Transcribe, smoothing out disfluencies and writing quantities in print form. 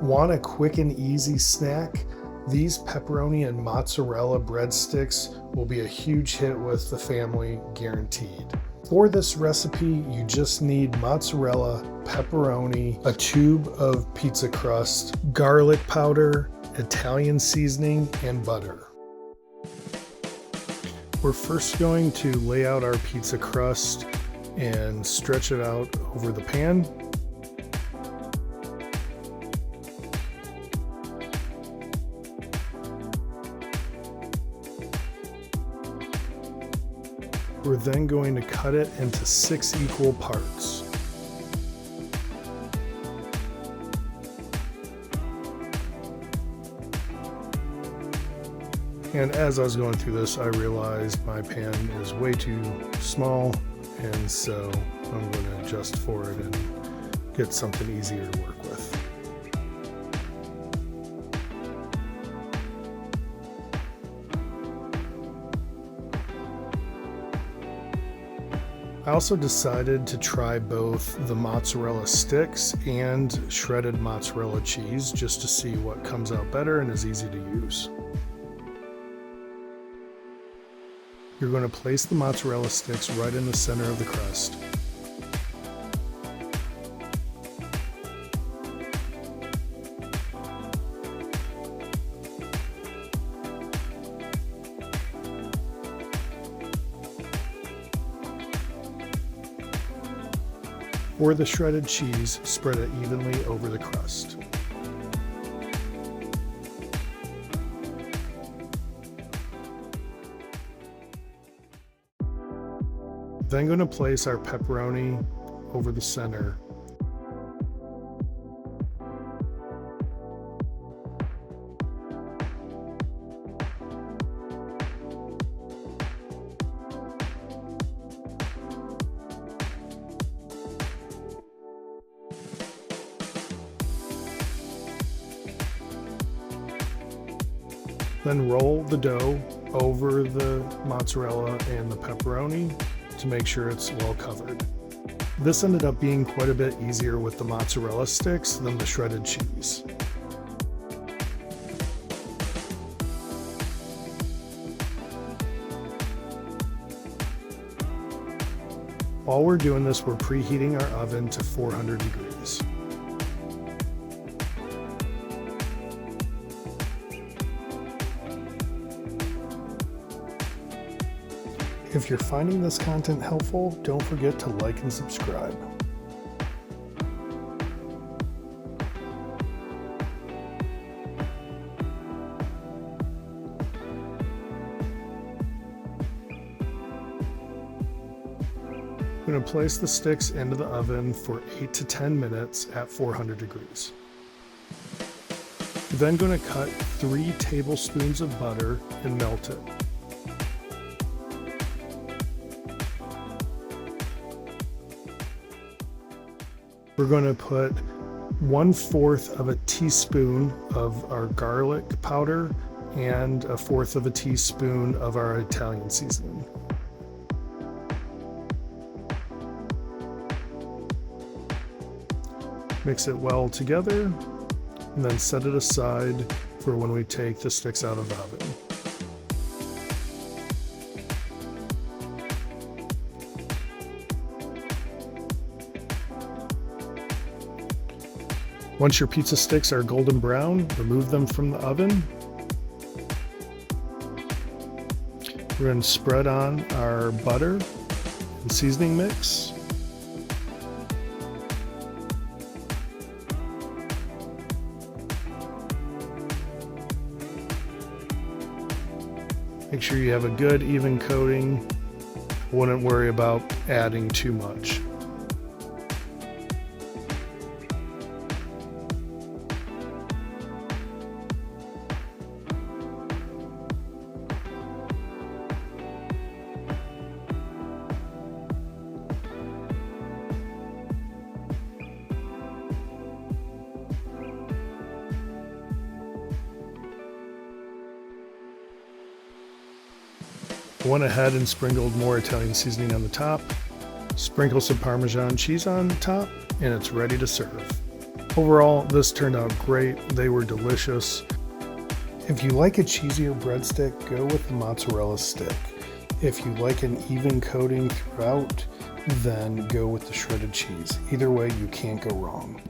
Want a quick and easy snack? These pepperoni and mozzarella breadsticks will be a huge hit with the family, guaranteed. For this recipe, you just need mozzarella, pepperoni, a tube of pizza crust, garlic powder, Italian seasoning, and butter. We're first going to lay out our pizza crust and stretch it out over the pan. We're then going to cut it into 6 equal parts. And as I was going through this, I realized my pan is way too small, and so I'm going to adjust for it and get something easier to work with. I also decided to try both the mozzarella sticks and shredded mozzarella cheese just to see what comes out better and is easy to use. You're going to place the mozzarella sticks right in the center of the crust. For the shredded cheese, spread it evenly over the crust. Then going to place our pepperoni over the center. Then roll the dough over the mozzarella and the pepperoni to make sure it's well covered. This ended up being quite a bit easier with the mozzarella sticks than the shredded cheese. While we're doing this, we're preheating our oven to 400 degrees. If you're finding this content helpful, don't forget to like and subscribe. I'm going to place the sticks into the oven for 8 to 10 minutes at 400 degrees. Then going to cut 3 tablespoons of butter and melt it. We're going to put 1/4 of a teaspoon of our garlic powder and 1/4 of a teaspoon of our Italian seasoning. Mix it well together and then set it aside for when we take the sticks out of the oven. Once your pizza sticks are golden brown, remove them from the oven. We're going to spread on our butter and seasoning mix. Make sure you have a good even coating. Wouldn't worry about adding too much. I went ahead and sprinkled more Italian seasoning on the top, sprinkle some Parmesan cheese on top, and it's ready to serve. Overall, this turned out great. They were delicious. If you like a cheesier breadstick, go with the mozzarella stick. If you like an even coating throughout, then go with the shredded cheese. Either way, you can't go wrong.